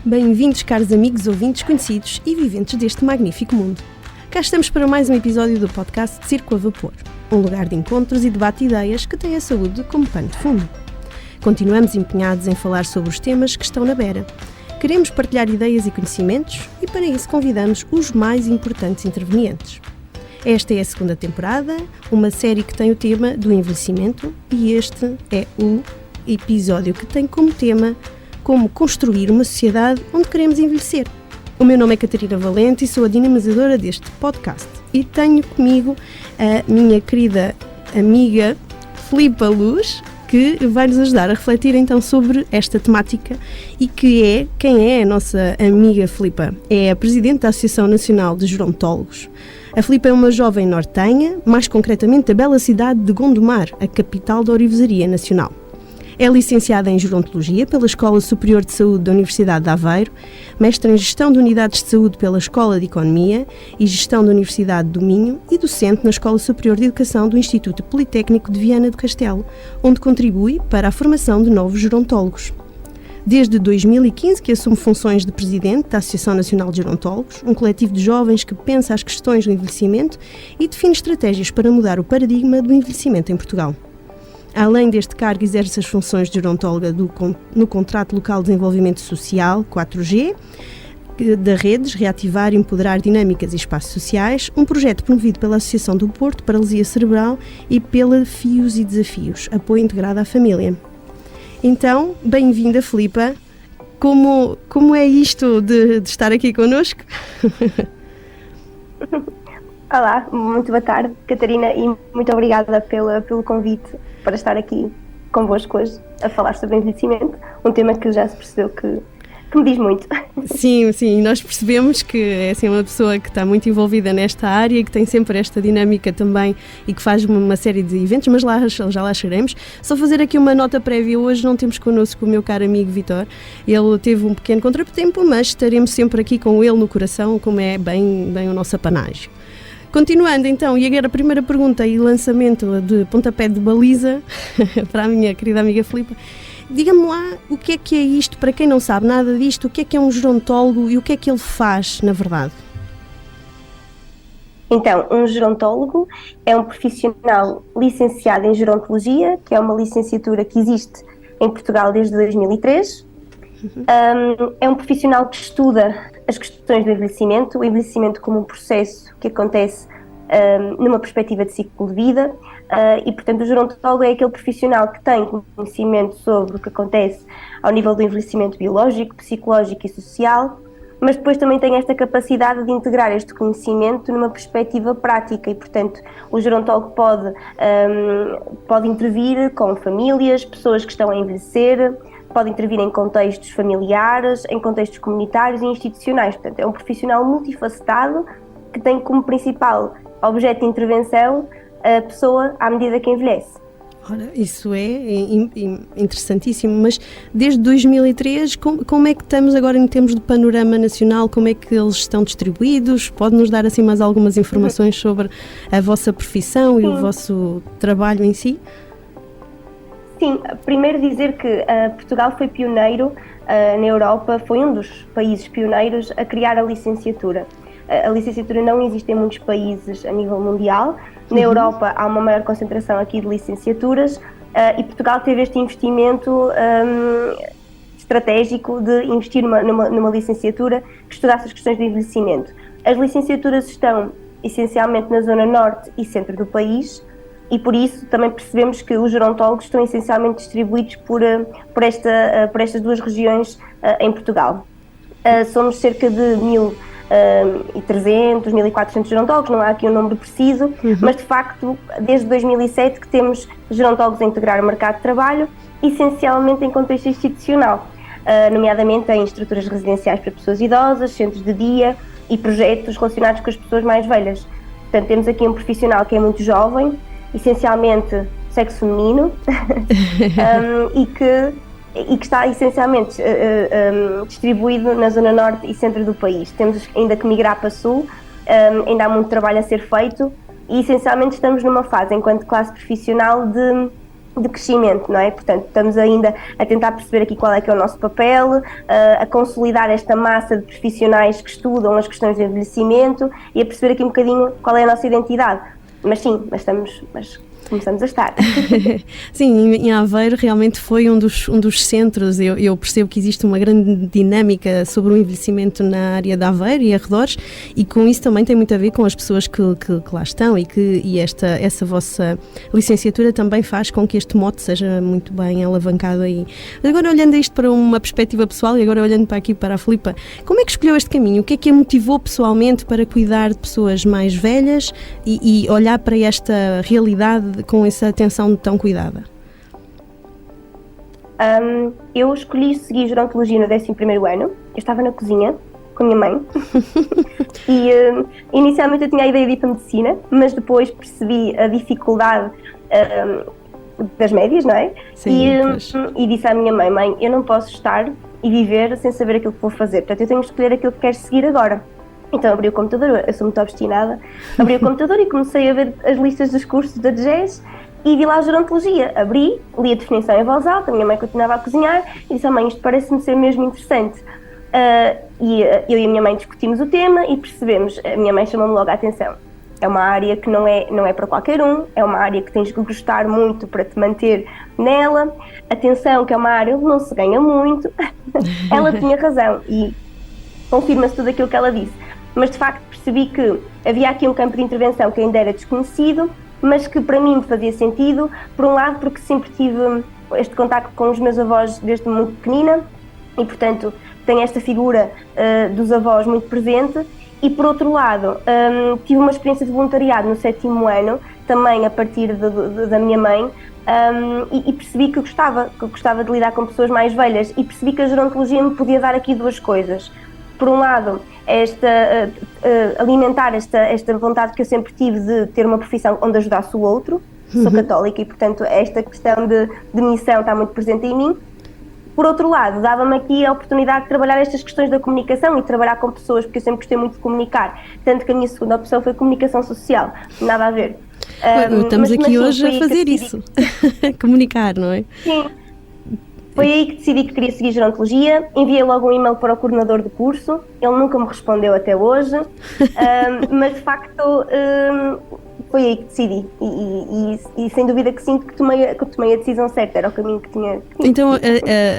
Bem-vindos, caros amigos, ouvintes, conhecidos e viventes deste magnífico mundo. Cá estamos para mais um episódio do podcast Circo a Vapor, um lugar de encontros e debate de ideias que tem a saúde como pano de fundo. Continuamos empenhados em falar sobre os temas que estão na beira. Queremos partilhar ideias e conhecimentos e para isso convidamos os mais importantes intervenientes. Esta é a segunda temporada, uma série que tem o tema do envelhecimento e este é o episódio que tem como tema como construir uma sociedade onde queremos envelhecer. O meu nome é Catarina Valente e sou a dinamizadora deste podcast e tenho comigo a minha querida amiga Filipa Luz, que vai nos ajudar a refletir então sobre esta temática e quem é a nossa amiga Filipa? É a Presidente da Associação Nacional de Gerontólogos. A Filipa é uma jovem nortenha, mais concretamente da bela cidade de Gondomar, a capital da Orivesaria Nacional. É licenciada em Gerontologia pela Escola Superior de Saúde da Universidade de Aveiro, mestre em Gestão de Unidades de Saúde pela Escola de Economia e Gestão da Universidade do Minho e docente na Escola Superior de Educação do Instituto Politécnico de Viana do Castelo, onde contribui para a formação de novos gerontólogos. Desde 2015 que assume funções de Presidente da Associação Nacional de Gerontólogos, um coletivo de jovens que pensa as questões do envelhecimento e define estratégias para mudar o paradigma do envelhecimento em Portugal. Além deste cargo, exerce as funções de gerontóloga no Contrato Local de Desenvolvimento Social, 4G, da Redes Reativar e Empoderar Dinâmicas e Espaços Sociais, um projeto promovido pela Associação do Porto Paralisia Cerebral e pela Fios e Desafios, apoio integrado à família. Então, bem-vinda, Filipa. Como é isto de estar aqui connosco? Olá, muito boa tarde, Catarina, e muito obrigada pelo convite para estar aqui convosco hoje a falar sobre envelhecimento, um tema que já se percebeu que me diz muito. Sim, nós percebemos que é assim, uma pessoa que está muito envolvida nesta área e que tem sempre esta dinâmica também e que faz uma série de eventos, mas já lá chegaremos. Só fazer aqui uma nota prévia, hoje não temos connosco o meu caro amigo Vitor, ele teve um pequeno contratempo, mas estaremos sempre aqui com ele no coração, como é bem o nosso apanágio. Continuando então, e agora a primeira pergunta e lançamento de pontapé de baliza para a minha querida amiga Filipa. Diga-me lá o que é isto, para quem não sabe nada disto, o que é um gerontólogo e o que é que ele faz, na verdade? Então, um gerontólogo é um profissional licenciado em gerontologia, que é uma licenciatura que existe em Portugal desde 2003. É um profissional que estuda as questões do envelhecimento, o envelhecimento como um processo que acontece numa perspectiva de ciclo de vida e, portanto, o gerontólogo é aquele profissional que tem conhecimento sobre o que acontece ao nível do envelhecimento biológico, psicológico e social, mas depois também tem esta capacidade de integrar este conhecimento numa perspectiva prática e, portanto, o gerontólogo pode intervir com famílias, pessoas que estão a envelhecer, pode intervir em contextos familiares, em contextos comunitários e institucionais. Portanto, é um profissional multifacetado que tem como principal objeto de intervenção a pessoa à medida que envelhece. Ora, isso é interessantíssimo, mas desde 2003, como é que estamos agora em termos de panorama nacional, como é que eles estão distribuídos? Pode-nos dar assim mais algumas informações sobre a vossa profissão e o vosso trabalho em si? Sim, primeiro dizer que Portugal foi pioneiro na Europa, foi um dos países pioneiros a criar a licenciatura. A licenciatura não existe em muitos países a nível mundial. Na Europa há uma maior concentração aqui de licenciaturas e Portugal teve este investimento estratégico de investir numa licenciatura que estudasse as questões do envelhecimento. As licenciaturas estão essencialmente na zona norte e centro do país, e por isso também percebemos que os gerontólogos estão essencialmente distribuídos por estas duas regiões em Portugal. Somos cerca de 1.300, 1.400 gerontólogos, não há aqui um número preciso, mas de facto desde 2007 que temos gerontólogos a integrar o mercado de trabalho, essencialmente em contexto institucional, nomeadamente em estruturas residenciais para pessoas idosas, centros de dia e projetos relacionados com as pessoas mais velhas. Portanto, temos aqui um profissional que é muito jovem, essencialmente sexo feminino, e que está essencialmente distribuído na zona norte e centro do país. Temos ainda que migrar para sul, ainda há muito trabalho a ser feito e essencialmente estamos numa fase, enquanto classe profissional, de de crescimento, não é? Portanto, estamos ainda a tentar perceber aqui qual é que é o nosso papel, a consolidar esta massa de profissionais que estudam as questões de envelhecimento e a perceber aqui um bocadinho qual é a nossa identidade. Mas sim, começamos a estar. Sim, em Aveiro realmente foi um dos centros. Eu percebo que existe uma grande dinâmica sobre o envelhecimento na área de Aveiro e arredores, e com isso também tem muito a ver com as pessoas que lá estão, e essa vossa licenciatura também faz com que este mote seja muito bem alavancado aí. Agora, olhando isto para uma perspectiva pessoal, e agora olhando para aqui para a Filipa, como é que escolheu este caminho? O que é que a motivou pessoalmente para cuidar de pessoas mais velhas e olhar para esta realidade com essa atenção tão cuidada? Eu escolhi seguir gerontologia no 11º ano. Eu estava na cozinha com a minha mãe e inicialmente eu tinha a ideia de ir para a medicina, mas depois percebi a dificuldade das médias, não é? Sim, e disse à minha mãe, eu não posso estar e viver sem saber aquilo que vou fazer, portanto eu tenho que escolher aquilo que quero seguir agora. Então abri o computador, eu sou muito obstinada, abri o computador e comecei a ver as listas dos cursos da DGES e vi lá a gerontologia. Abri, li a definição em voz alta, a minha mãe continuava a cozinhar e disse: mãe, isto parece-me ser mesmo interessante. Eu e a minha mãe discutimos o tema e percebemos, a minha mãe chamou-me logo a atenção. É uma área que não é para qualquer um, é uma área que tens que gostar muito para te manter nela. Atenção, que é uma área onde não se ganha muito. Ela tinha razão e confirma-se tudo aquilo que ela disse. Mas de facto percebi que havia aqui um campo de intervenção que ainda era desconhecido, mas que para mim fazia sentido, por um lado porque sempre tive este contacto com os meus avós desde muito pequenina e portanto tenho esta figura dos avós muito presente, e por outro lado tive uma experiência de voluntariado no 7º ano, também a partir da minha mãe, e percebi que gostava de lidar com pessoas mais velhas, e percebi que a gerontologia me podia dar aqui duas coisas. Por um lado, alimentar esta vontade que eu sempre tive de ter uma profissão onde ajudasse o outro. Sou católica e, portanto, esta questão de missão está muito presente em mim. Por outro lado, dava-me aqui a oportunidade de trabalhar estas questões da comunicação e trabalhar com pessoas, porque eu sempre gostei muito de comunicar. Tanto que a minha segunda opção foi comunicação social, nada a ver. Estamos aqui hoje a fazer isso, comunicar, não é? Sim. Foi aí que decidi que queria seguir gerontologia, enviei logo um e-mail para o coordenador do curso, ele nunca me respondeu até hoje, mas de facto foi aí que decidi e sem dúvida que sinto que tomei a decisão certa, era o caminho que tinha. Então,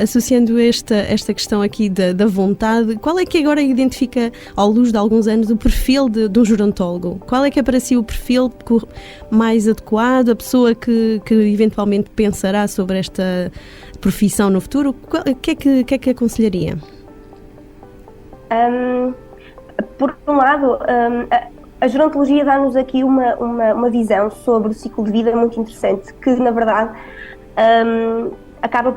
associando esta questão aqui da vontade, qual é que agora identifica, à luz de alguns anos, o perfil de um gerontólogo? Qual é que é para si o perfil mais adequado, a pessoa que eventualmente pensará sobre esta profissão no futuro? O que é que aconselharia? Por um lado, a gerontologia dá-nos aqui uma visão sobre o ciclo de vida muito interessante, que na verdade acaba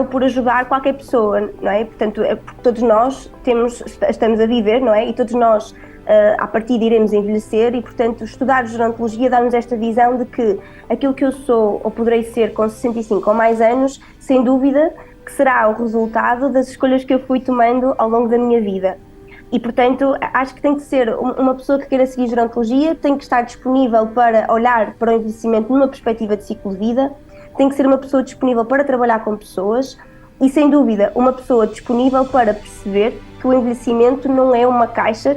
por ajudar qualquer pessoa, não é? Portanto, porque todos nós estamos a viver, não é? E todos nós à partida iremos envelhecer e, portanto, estudar gerontologia dá-nos esta visão de que aquilo que eu sou ou poderei ser com 65 ou mais anos, sem dúvida que será o resultado das escolhas que eu fui tomando ao longo da minha vida. E, portanto, acho que tem que ser uma pessoa que queira seguir gerontologia, tem que estar disponível para olhar para o envelhecimento numa perspectiva de ciclo de vida, tem que ser uma pessoa disponível para trabalhar com pessoas e, sem dúvida, uma pessoa disponível para perceber que o envelhecimento não é uma caixa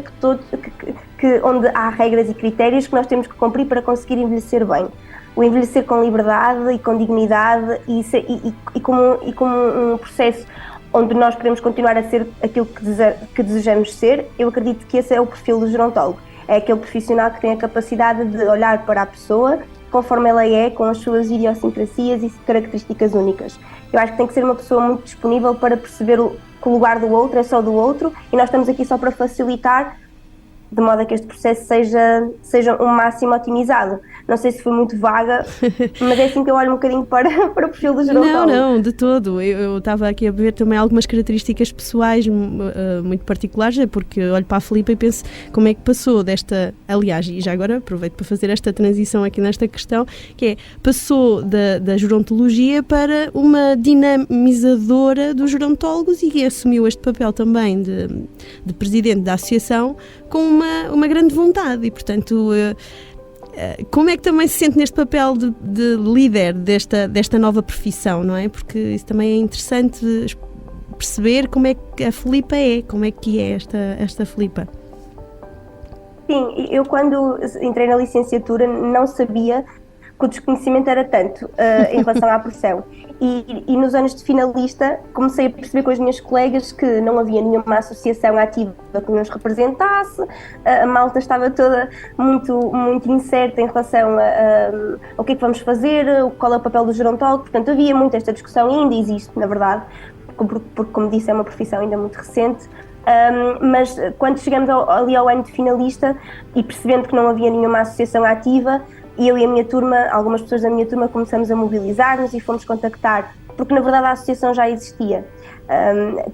onde há regras e critérios que nós temos que cumprir para conseguir envelhecer bem. O envelhecer com liberdade e com dignidade e como um processo onde nós queremos continuar a ser aquilo que desejamos ser, eu acredito que esse é o perfil do gerontólogo. É aquele profissional que tem a capacidade de olhar para a pessoa conforme ela é, com as suas idiosincrasias e características únicas. Eu acho que tem que ser uma pessoa muito disponível para perceber que o lugar do outro é só do outro e nós estamos aqui só para facilitar, de modo a que este processo seja o máximo otimizado. Não sei se foi muito vaga, mas é assim que eu olho um bocadinho para o perfil do gerontólogo. Não, de todo. Eu estava aqui a ver também algumas características pessoais muito particulares, porque olho para a Filipa e penso como é que passou desta... Aliás, e já agora aproveito para fazer esta transição aqui nesta questão, que é, passou da gerontologia para uma dinamizadora dos gerontólogos e assumiu este papel também de presidente da associação com uma grande vontade e, portanto... Como é que também se sente neste papel de líder desta nova profissão, não é? Porque isso também é interessante perceber como é que a Filipa como é que é esta Filipa. Sim, eu quando entrei na licenciatura não sabia que o desconhecimento era tanto em relação à profissão. E nos anos de finalista comecei a perceber com as minhas colegas que não havia nenhuma associação ativa que nos representasse, a malta estava toda muito incerta em relação ao que é que vamos fazer, qual é o papel do gerontólogo, portanto havia muito esta discussão e ainda existe, na verdade, porque como disse é uma profissão ainda muito recente. Mas quando chegamos ali ao ano de finalista e percebendo que não havia nenhuma associação ativa, eu e a minha turma, algumas pessoas da minha turma, começamos a mobilizar-nos e fomos contactar, porque na verdade a associação já existia.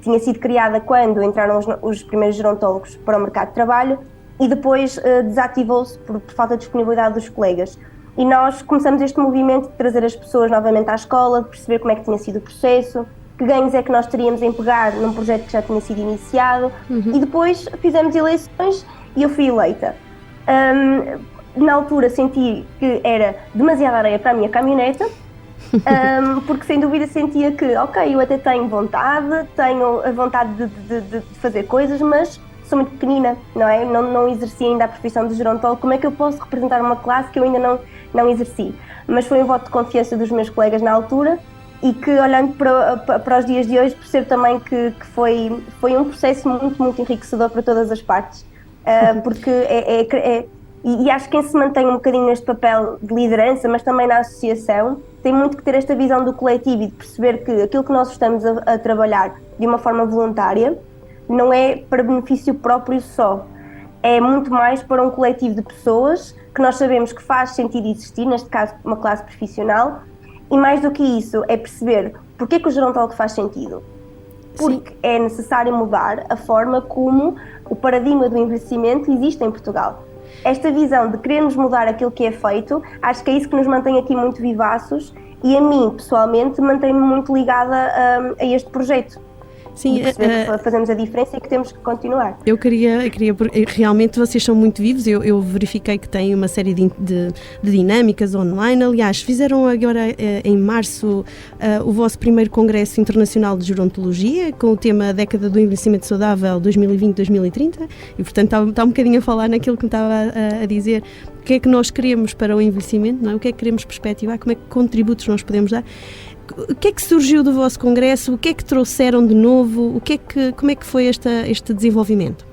Tinha sido criada quando entraram os primeiros gerontólogos para o mercado de trabalho e depois desativou-se por falta de disponibilidade dos colegas. E nós começamos este movimento de trazer as pessoas novamente à escola, de perceber como é que tinha sido o processo, que ganhos é que nós teríamos em pegar num projeto que já tinha sido iniciado, e depois fizemos eleições e eu fui eleita. Na altura senti que era demasiada areia para a minha caminhoneta, porque sem dúvida sentia que, ok, eu até tenho a vontade de fazer coisas, mas sou muito pequenina, não é? Não exerci ainda a profissão de gerontólogo, como é que eu posso representar uma classe que eu ainda não exerci? Mas foi um voto de confiança dos meus colegas na altura, e que olhando para os dias de hoje percebo também que foi um processo muito enriquecedor para todas as partes, porque e acho que quem se mantém um bocadinho neste papel de liderança, mas também na associação, tem muito que ter esta visão do coletivo e de perceber que aquilo que nós estamos a trabalhar de uma forma voluntária não é para benefício próprio só, é muito mais para um coletivo de pessoas que nós sabemos que faz sentido existir, neste caso uma classe profissional. E mais do que isso, é perceber porque é que o gerontólogo faz sentido. Porque é necessário mudar a forma como o paradigma do envelhecimento existe em Portugal. Esta visão de querermos mudar aquilo que é feito, acho que é isso que nos mantém aqui muito vivaços e a mim, pessoalmente, mantém-me muito ligada a este projeto. Sim, que fazemos a diferença e que temos que continuar. Eu queria realmente vocês são muito vivos, eu verifiquei que têm uma série de dinâmicas online, aliás, fizeram agora em março o vosso primeiro Congresso Internacional de Gerontologia, com o tema Década do Envelhecimento Saudável 2020-2030, e portanto está um bocadinho a falar naquilo que me estava a dizer, o que é que nós queremos para o envelhecimento, não é? O que é que queremos perspectivar, como é que contributos nós podemos dar. O que é que surgiu do vosso congresso? O que é que trouxeram de novo? Como é que foi este desenvolvimento?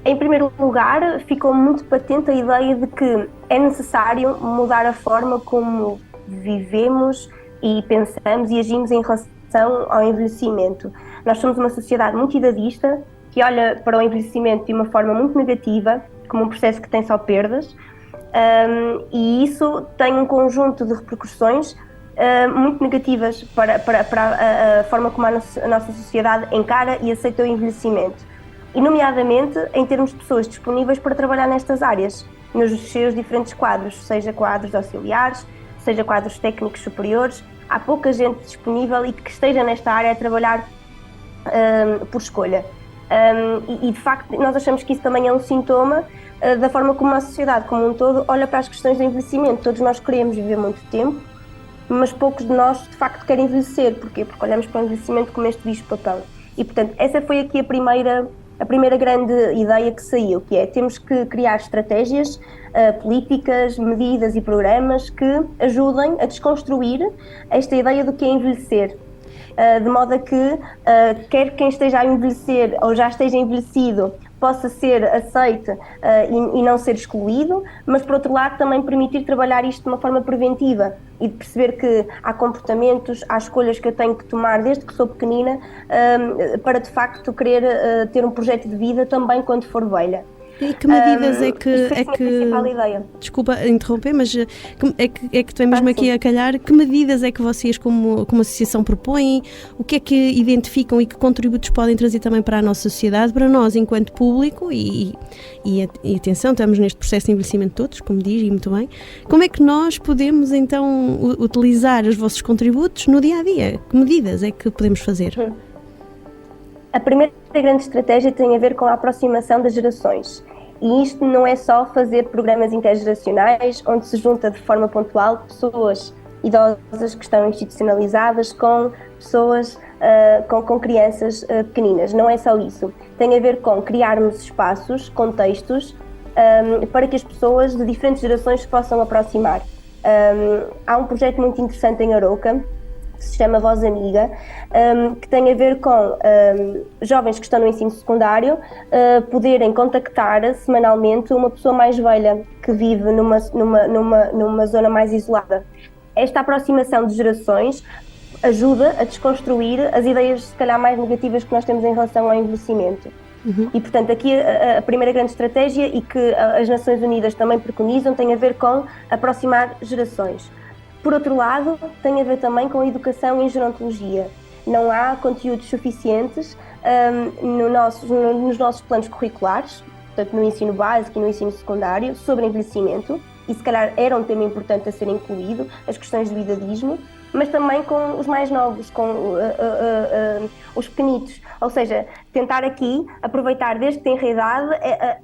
Em primeiro lugar, ficou muito patente a ideia de que é necessário mudar a forma como vivemos e pensamos e agimos em relação ao envelhecimento. Nós somos uma sociedade muito idadista, que olha para o envelhecimento de uma forma muito negativa, como um processo que tem só perdas. E isso tem um conjunto de repercussões muito negativas para a forma como a nossa sociedade encara e aceita o envelhecimento, e nomeadamente em termos de pessoas disponíveis para trabalhar nestas áreas, nos seus diferentes quadros, seja quadros auxiliares, seja quadros técnicos superiores. Há pouca gente disponível e que esteja nesta área a trabalhar por escolha, e de facto nós achamos que isso também é um sintoma da forma como a sociedade como um todo olha para as questões do envelhecimento. Todos nós queremos viver muito tempo, mas poucos de nós de facto querem envelhecer. Porquê? Porque olhamos para o envelhecimento como este bicho-papão. E portanto essa foi aqui a primeira grande ideia que saiu, que é temos que criar estratégias, políticas, medidas e programas que ajudem a desconstruir esta ideia do que é envelhecer. De modo a que quer quem esteja a envelhecer ou já esteja envelhecido possa ser aceite e não ser excluído, mas por outro lado também permitir trabalhar isto de uma forma preventiva e de perceber que há comportamentos, há escolhas que eu tenho que tomar desde que sou pequenina para de facto querer ter um projeto de vida também quando for velha. E que medidas é que ideia. Desculpa interromper, mas é que tu é mesmo aqui a calhar, que medidas é que vocês como associação propõem, o que é que identificam e que contributos podem trazer também para a nossa sociedade, para nós enquanto público e atenção, estamos neste processo de envelhecimento todos, como diz, e muito bem, como é que nós podemos então utilizar os vossos contributos no dia-a-dia? Que medidas é que podemos fazer? A primeira grande estratégia tem a ver com a aproximação das gerações. E isto não é só fazer programas intergeracionais, onde se junta de forma pontual pessoas idosas que estão institucionalizadas com pessoas, com crianças pequeninas. Não é só isso. Tem a ver com criarmos espaços, contextos, para que as pessoas de diferentes gerações se possam aproximar. Há um projeto muito interessante em Arouca, que se chama Voz Amiga, que tem a ver com jovens que estão no ensino secundário poderem contactar semanalmente uma pessoa mais velha que vive numa zona mais isolada. Esta aproximação de gerações ajuda a desconstruir as ideias, se calhar, mais negativas que nós temos em relação ao envelhecimento. E, portanto, aqui a primeira grande estratégia, e que as Nações Unidas também preconizam, tem a ver com aproximar gerações. Por outro lado, tem a ver também com a educação em gerontologia. Não há conteúdos suficientes nos nossos planos curriculares, portanto, no ensino básico e no ensino secundário, sobre envelhecimento, e se calhar era um tema importante a ser incluído, as questões do idadismo, mas também com os mais novos, com os pequenitos. Ou seja, tentar aqui aproveitar desde que tem idade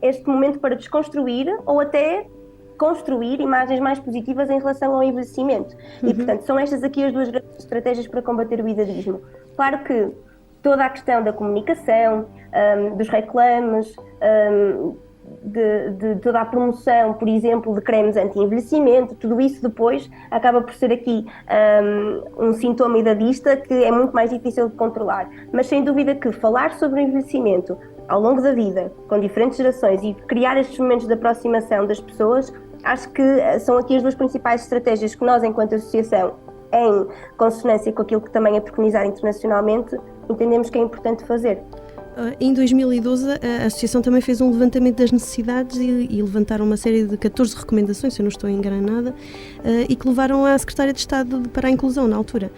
este momento para desconstruir ou até construir imagens mais positivas em relação ao envelhecimento. E, portanto, são estas aqui as duas grandes estratégias para combater o idadismo. Claro que toda a questão da comunicação, dos reclames, de toda a promoção, por exemplo, de cremes anti-envelhecimento, tudo isso depois acaba por ser aqui um sintoma idadista que é muito mais difícil de controlar. Mas sem dúvida que falar sobre o envelhecimento ao longo da vida, com diferentes gerações, e criar estes momentos de aproximação das pessoas, acho que são aqui as duas principais estratégias que nós, enquanto associação, em consonância com aquilo que também é preconizado internacionalmente, entendemos que é importante fazer. Em 2012, a Associação também fez um levantamento das necessidades e levantaram uma série de 14 recomendações, se eu não estou enganada, e que levaram à Secretária de Estado para a Inclusão, na altura.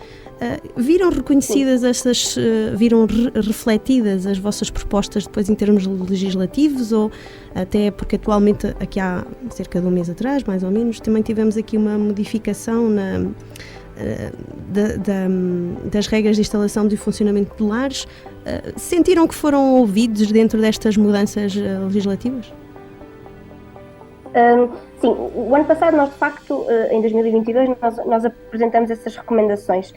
Viram reconhecidas estas, viram refletidas as vossas propostas depois em termos legislativos, ou até porque atualmente, aqui há cerca de um mês atrás, mais ou menos, também tivemos aqui uma modificação das regras de instalação e funcionamento de lares. Sentiram que foram ouvidos dentro destas mudanças legislativas? Sim, o ano passado nós, de facto, em 2022, nós apresentamos essas recomendações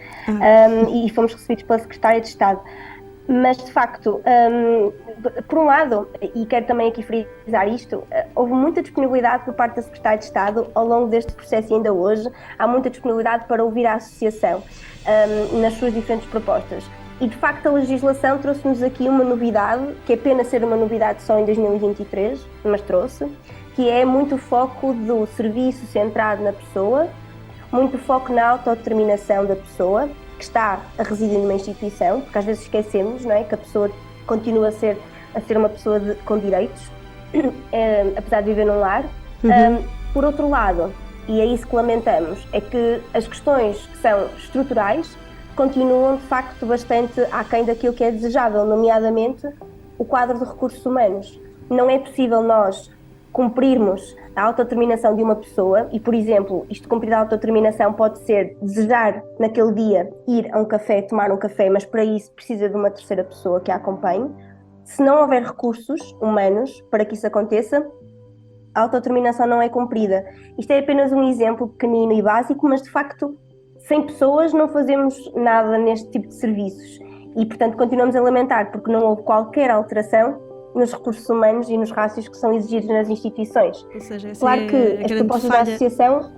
e fomos recebidos pela Secretária de Estado. Mas, de facto, por um lado, e quero também aqui frisar isto, houve muita disponibilidade por parte da Secretária de Estado ao longo deste processo e ainda hoje. Há muita disponibilidade para ouvir a Associação nas suas diferentes propostas. E, de facto, a legislação trouxe-nos aqui uma novidade, que é pena ser uma novidade só em 2023, mas trouxe, que é muito foco do serviço centrado na pessoa, muito foco na autodeterminação da pessoa, que está a residir numa instituição, porque às vezes esquecemos, não é, que a pessoa continua a ser uma pessoa com direitos, apesar de viver num lar. Por outro lado, e é isso que lamentamos, é que as questões que são estruturais continuam, de facto, bastante aquém daquilo que é desejável, nomeadamente o quadro de recursos humanos. Não é possível nós cumprirmos a autodeterminação de uma pessoa e, por exemplo, isto de cumprir a autodeterminação pode ser desejar naquele dia ir a um café, tomar um café, mas para isso precisa de uma terceira pessoa que a acompanhe. Se não houver recursos humanos para que isso aconteça, a autodeterminação não é cumprida. Isto é apenas um exemplo pequenino e básico, mas de facto, sem pessoas não fazemos nada neste tipo de serviços e, portanto, continuamos a lamentar porque não houve qualquer alteração nos recursos humanos e nos rácios que são exigidos nas instituições. Ou seja, essa claro que é as propostas da associação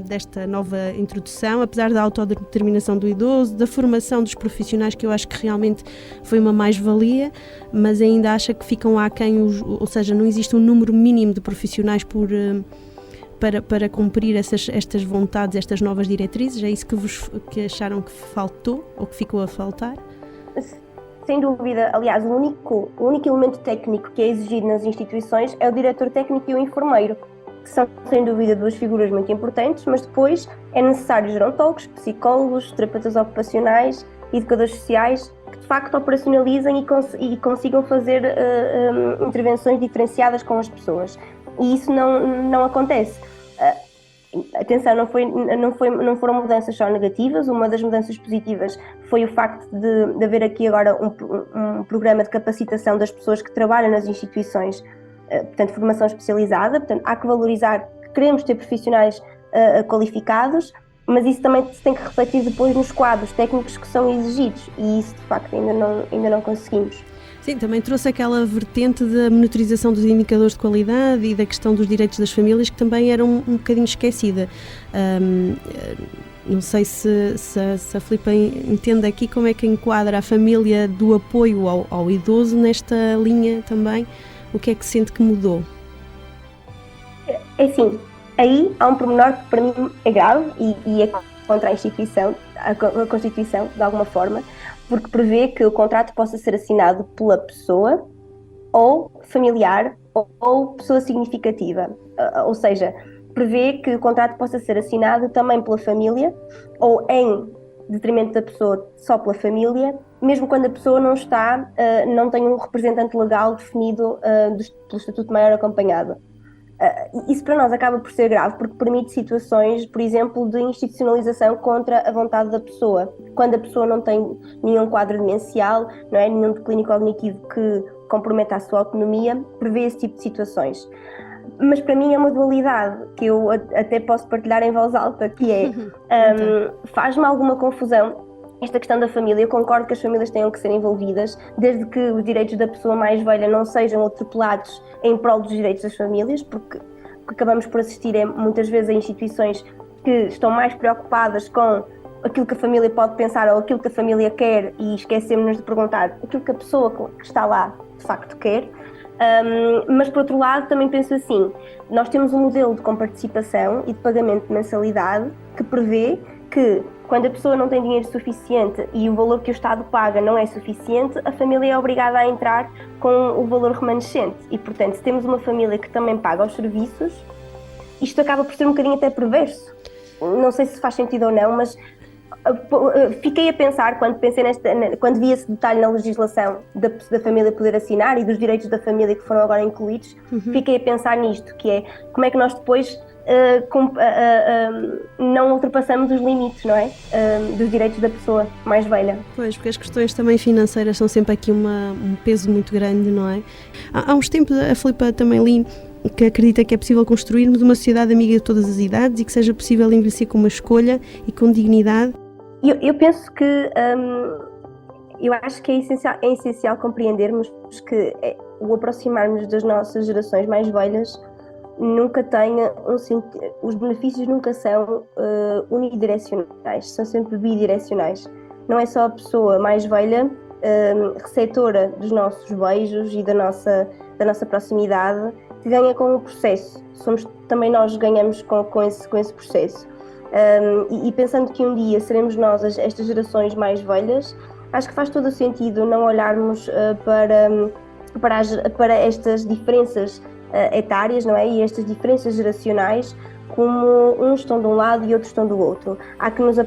desta nova introdução, apesar da autodeterminação do idoso, da formação dos profissionais, que eu acho que realmente foi uma mais-valia, mas ainda acha que ficam aquém, ou seja, não existe um número mínimo de profissionais para cumprir estas vontades, estas novas diretrizes? É isso que acharam que faltou ou que ficou a faltar? Sem dúvida. Aliás, o único elemento técnico que é exigido nas instituições é o diretor técnico e o enfermeiro, que são, sem dúvida, duas figuras muito importantes, mas depois é necessário gerontólogos, psicólogos, terapeutas ocupacionais, educadores sociais, que de facto operacionalizem e consigam fazer intervenções diferenciadas com as pessoas. E isso não acontece. Atenção, não foram mudanças só negativas. Uma das mudanças positivas foi o facto de haver aqui agora um programa de capacitação das pessoas que trabalham nas instituições portanto, formação especializada, portanto, há que valorizar que queremos ter profissionais qualificados, mas isso também se tem que refletir depois nos quadros técnicos que são exigidos, e isso de facto ainda não conseguimos. Sim, também trouxe aquela vertente da monitorização dos indicadores de qualidade e da questão dos direitos das famílias, que também era um bocadinho esquecida. Não sei se a Filipa entende aqui como é que enquadra a família do apoio ao idoso nesta linha também. O que é que sente que mudou? É assim, aí há um pormenor que para mim é grave e é contra a instituição, a Constituição, de alguma forma, porque prevê que o contrato possa ser assinado pela pessoa ou familiar ou pessoa significativa. Ou seja, prevê que o contrato possa ser assinado também pela família ou em detrimento da pessoa só pela família, mesmo quando a pessoa não tem um representante legal definido pelo Estatuto Maior Acompanhado. Isso para nós acaba por ser grave, porque permite situações, por exemplo, de institucionalização contra a vontade da pessoa. Quando a pessoa não tem nenhum quadro demencial, não é, nenhum declínio cognitivo que comprometa a sua autonomia, prevê esse tipo de situações. Mas para mim é uma dualidade que eu até posso partilhar em voz alta, que é, faz-me alguma confusão esta questão da família. Eu concordo que as famílias tenham que ser envolvidas, desde que os direitos da pessoa mais velha não sejam atropelados em prol dos direitos das famílias, porque acabamos por assistir muitas vezes a instituições que estão mais preocupadas com aquilo que a família pode pensar ou aquilo que a família quer, e esquecemos-nos de perguntar aquilo que a pessoa que está lá de facto quer. Mas por outro lado também penso assim, nós temos um modelo de comparticipação e de pagamento de mensalidade que prevê que quando a pessoa não tem dinheiro suficiente e o valor que o Estado paga não é suficiente, a família é obrigada a entrar com o valor remanescente. E, portanto, se temos uma família que também paga os serviços, isto acaba por ser um bocadinho até perverso. Não sei se faz sentido ou não, mas fiquei a pensar, quando vi esse detalhe na legislação da família poder assinar e dos direitos da família que foram agora incluídos, fiquei a pensar nisto, que é como é que nós depois não ultrapassamos os limites, não é? Dos direitos da pessoa mais velha. Pois, porque as questões também financeiras são sempre aqui um peso muito grande, não é? Há uns tempos a Filipa também li que acredita que é possível construirmos uma sociedade amiga de todas as idades e que seja possível envelhecer com uma escolha e com dignidade. Eu penso que eu acho que é essencial compreendermos que o aproximarmos das nossas gerações mais velhas nunca tenha os benefícios nunca são unidirecionais, são sempre bidirecionais. Não é só a pessoa mais velha receptora dos nossos beijos e da nossa proximidade que ganha com o processo, também nós ganhamos com esse processo. E pensando que um dia seremos nós estas gerações mais velhas, acho que faz todo o sentido não olharmos para estas diferenças etárias, não é? E estas diferenças geracionais como uns estão de um lado e outros estão do outro. Há que nos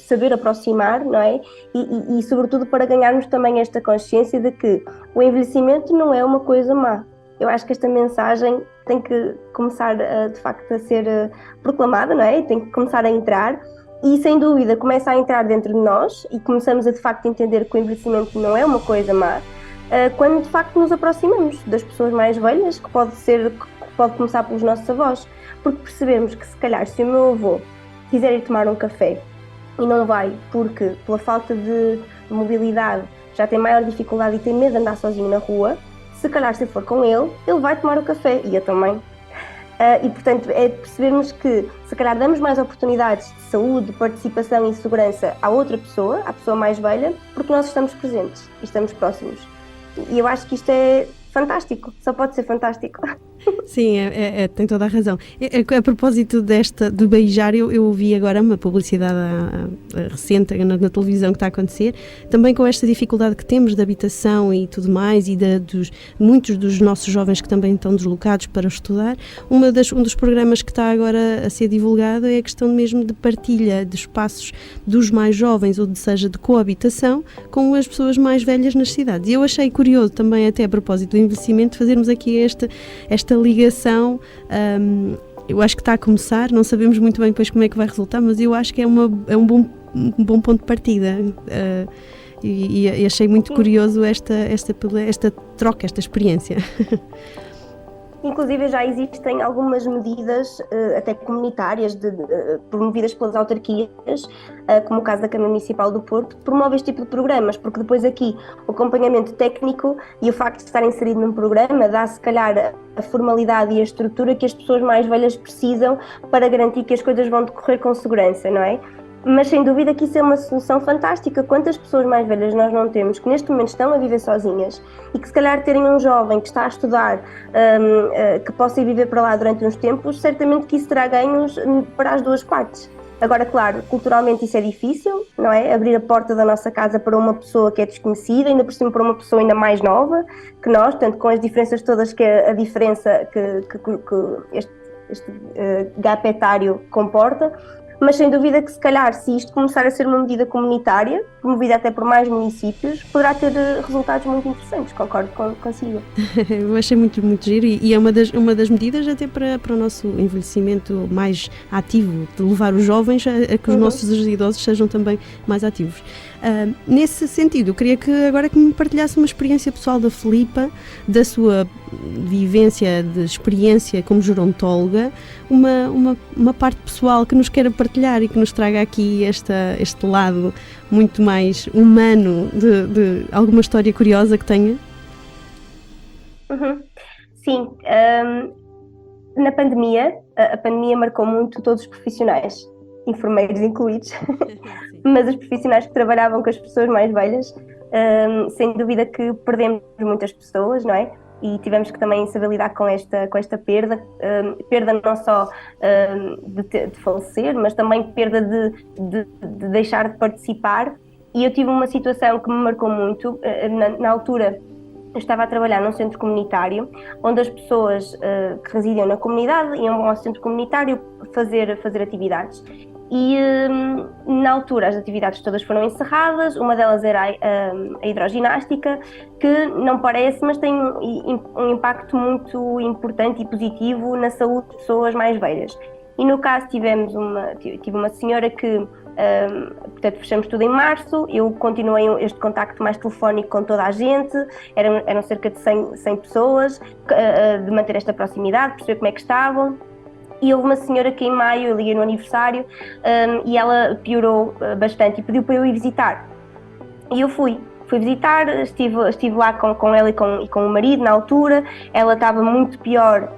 saber aproximar, não é? E sobretudo para ganharmos também esta consciência de que o envelhecimento não é uma coisa má. Eu acho que esta mensagem tem que começar de facto a ser proclamada, não é? Tem que começar a entrar e sem dúvida começa a entrar dentro de nós e começamos a de facto entender que o envelhecimento não é uma coisa má quando de facto nos aproximamos das pessoas mais velhas, que pode começar pelos nossos avós, porque percebemos que se calhar se o meu avô quiser ir tomar um café e não vai porque pela falta de mobilidade já tem maior dificuldade e tem medo de andar sozinho na rua, se calhar se for com ele vai tomar o café e eu também. E portanto é percebermos que se calhar damos mais oportunidades de saúde, participação e segurança à outra pessoa, à pessoa mais velha, porque nós estamos presentes e estamos próximos. E eu acho que isto é fantástico, só pode ser fantástico. Sim, tem toda a razão. A propósito do beijar, eu ouvi agora uma publicidade recente na televisão que está a acontecer, também com esta dificuldade que temos de habitação e tudo mais, e muitos dos nossos jovens que também estão deslocados para estudar. Um dos programas que está agora a ser divulgado é a questão mesmo de partilha de espaços dos mais jovens, ou seja, de coabitação com as pessoas mais velhas nas cidades. E eu achei curioso também, até a propósito do envelhecimento, fazermos aqui esta ligação. Eu acho que está a começar, não sabemos muito bem depois como é que vai resultar, mas eu acho que é um bom ponto de partida. e achei muito curioso esta troca, esta experiência. Inclusive já existem algumas medidas, até comunitárias, promovidas pelas autarquias, como o caso da Câmara Municipal do Porto, que promove este tipo de programas, porque depois aqui o acompanhamento técnico e o facto de estar inserido num programa dá se calhar a formalidade e a estrutura que as pessoas mais velhas precisam para garantir que as coisas vão decorrer com segurança, não é? Mas sem dúvida que isso é uma solução fantástica. Quantas pessoas mais velhas nós não temos que neste momento estão a viver sozinhas e que se calhar terem um jovem que está a estudar, que possa ir viver para lá durante uns tempos, certamente que isso terá ganhos para as duas partes. Agora, claro, culturalmente isso é difícil, não é? Abrir a porta da nossa casa para uma pessoa que é desconhecida, ainda por cima para uma pessoa ainda mais nova que nós, tanto com as diferenças todas que a diferença que este gap etário comporta. Mas sem dúvida que se calhar, se isto começar a ser uma medida comunitária, promovida até por mais municípios, poderá ter resultados muito interessantes, concordo consigo. Eu achei muito, muito giro e é uma das medidas até para o nosso envelhecimento mais ativo, de levar os jovens a que os nossos idosos sejam também mais ativos. Nesse sentido, eu queria que agora que me partilhasse uma experiência pessoal da Filipa, da sua vivência, de experiência como gerontóloga, uma parte pessoal que nos queira partilhar e que nos traga aqui este lado muito mais humano de alguma história curiosa que tenha. Sim, na pandemia, a pandemia marcou muito todos os profissionais, enfermeiros incluídos, mas os profissionais que trabalhavam com as pessoas mais velhas, sem dúvida que perdemos muitas pessoas, não é? E tivemos que também saber lidar com esta perda, perda não só de falecer, mas também perda de deixar de participar. E eu tive uma situação que me marcou muito. Na altura eu estava a trabalhar num centro comunitário, onde as pessoas que residiam na comunidade iam ao centro comunitário fazer atividades. E na altura as atividades todas foram encerradas, uma delas era a hidroginástica, que não parece, mas tem um impacto muito importante e positivo na saúde de pessoas mais velhas. E no caso tive uma senhora que, portanto, fechamos tudo em março, eu continuei este contacto mais telefónico com toda a gente, eram cerca de 100 pessoas, de manter esta proximidade, perceber como é que estavam. E houve uma senhora que em maio, eu liguei no aniversário, e ela piorou bastante e pediu para eu ir visitar. E eu fui visitar, estive lá com ela e com o marido na altura. Ela estava muito pior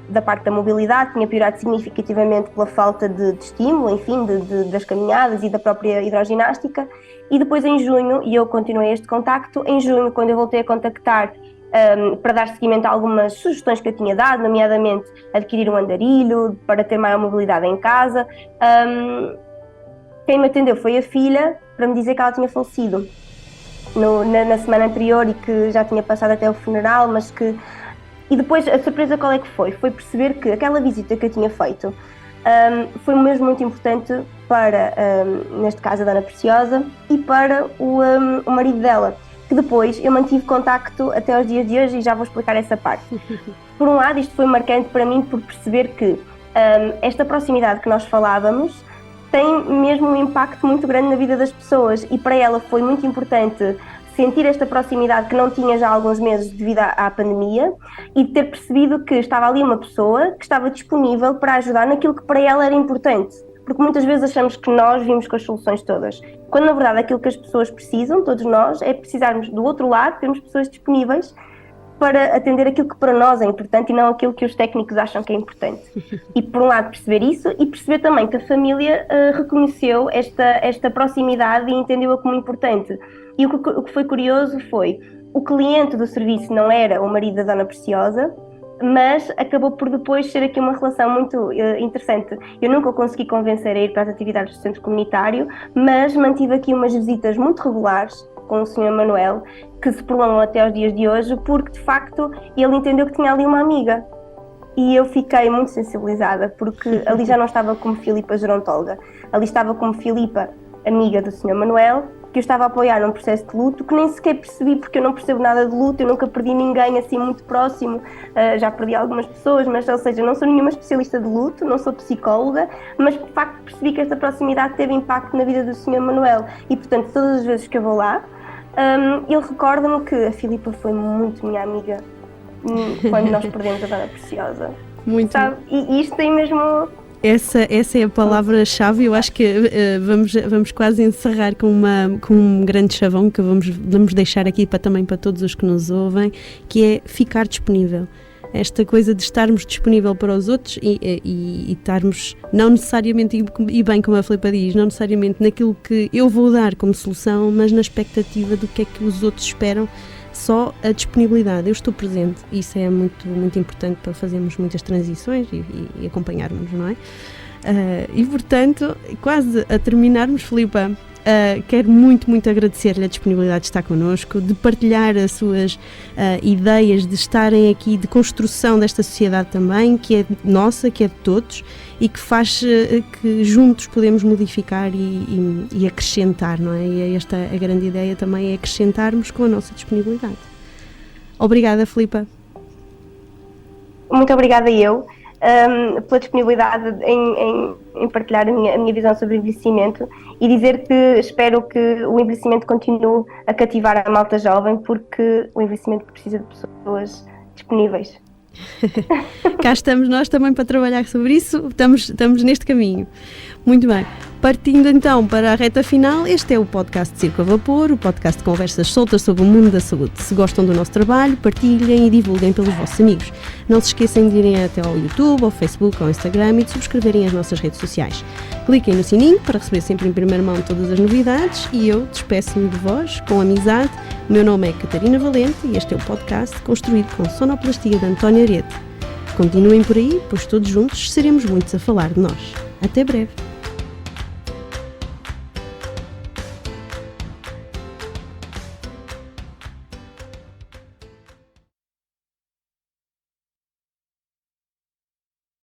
da parte da mobilidade, tinha piorado significativamente pela falta de estímulo, enfim, das caminhadas e da própria hidroginástica. E depois em junho, e eu continuei este contacto, em junho, quando eu voltei a contactar, para dar seguimento a algumas sugestões que eu tinha dado, nomeadamente adquirir um andarilho, para ter maior mobilidade em casa. Quem me atendeu foi a filha, para me dizer que ela tinha falecido na semana anterior e que já tinha passado até o funeral, mas que... E depois a surpresa qual é que foi? Foi perceber que aquela visita que eu tinha feito foi mesmo muito importante para, neste caso, a Dona Preciosa e para o marido dela, que depois eu mantive contacto até aos dias de hoje e já vou explicar essa parte. Por um lado, isto foi marcante para mim por perceber que esta proximidade que nós falávamos tem mesmo um impacto muito grande na vida das pessoas e para ela foi muito importante sentir esta proximidade que não tinha já há alguns meses devido à pandemia e ter percebido que estava ali uma pessoa que estava disponível para ajudar naquilo que para ela era importante. Porque muitas vezes achamos que nós vimos com as soluções todas, quando na verdade aquilo que as pessoas precisam, todos nós, é precisarmos do outro lado, termos pessoas disponíveis para atender aquilo que para nós é importante e não aquilo que os técnicos acham que é importante. E por um lado perceber isso e perceber também que a família reconheceu esta proximidade e entendeu-a como importante. E o que foi curioso foi, o cliente do serviço não era o marido da Dona Preciosa, mas acabou por depois ser aqui uma relação muito interessante. Eu nunca o consegui convencer a ir para as atividades do centro comunitário, mas mantive aqui umas visitas muito regulares com o Sr. Manuel, que se prolongam até aos dias de hoje, porque de facto ele entendeu que tinha ali uma amiga. E eu fiquei muito sensibilizada, porque ali já não estava como Filipa gerontóloga, ali estava como Filipa, amiga do Sr. Manuel, que eu estava a apoiar num processo de luto que nem sequer percebi, porque eu não percebo nada de luto, eu nunca perdi ninguém assim muito próximo, já perdi algumas pessoas, mas ou seja, não sou nenhuma especialista de luto, não sou psicóloga, mas de facto percebi que esta proximidade teve impacto na vida do Sr. Manuel e portanto todas as vezes que eu vou lá, ele recorda-me que a Filipa foi muito minha amiga quando nós perdemos a Dona Preciosa. Muito. Sabe? E isto tem mesmo... Essa é a palavra-chave. Eu acho que vamos quase encerrar com um grande chavão que vamos deixar aqui também para todos os que nos ouvem, que é ficar disponível. Esta coisa de estarmos disponível para os outros e estarmos, não necessariamente, e bem como a Filipa diz, não necessariamente naquilo que eu vou dar como solução, mas na expectativa do que é que os outros esperam. Só a disponibilidade, eu estou presente, isso é muito, muito importante para fazermos muitas transições e acompanharmos, não é? E portanto, quase a terminarmos, Filipa, quero muito, muito agradecer-lhe a disponibilidade de estar connosco, de partilhar as suas ideias, de estarem aqui, de construção desta sociedade também, que é nossa, que é de todos, e que faz que juntos podemos modificar e acrescentar, não é? E a grande ideia também é acrescentarmos com a nossa disponibilidade. Obrigada, Filipa. Muito obrigada eu pela disponibilidade em partilhar a minha visão sobre o envelhecimento e dizer que espero que o envelhecimento continue a cativar a malta jovem, porque o envelhecimento precisa de pessoas disponíveis. Cá estamos nós também para trabalhar sobre isso, estamos neste caminho. Muito bem, partindo então para a reta final, este é o podcast Circo a Vapor, o podcast de conversas soltas sobre o mundo da saúde. Se gostam do nosso trabalho, partilhem e divulguem pelos vossos amigos. Não se esqueçam de irem até ao YouTube, ao Facebook, ao Instagram e de subscreverem as nossas redes sociais. Cliquem no sininho para receber sempre em primeira mão todas as novidades e eu despeço-me de vós com amizade. O meu nome é Catarina Valente e este é o podcast construído com sonoplastia de António Arete. Continuem por aí, pois todos juntos seremos muitos a falar de nós. Até breve!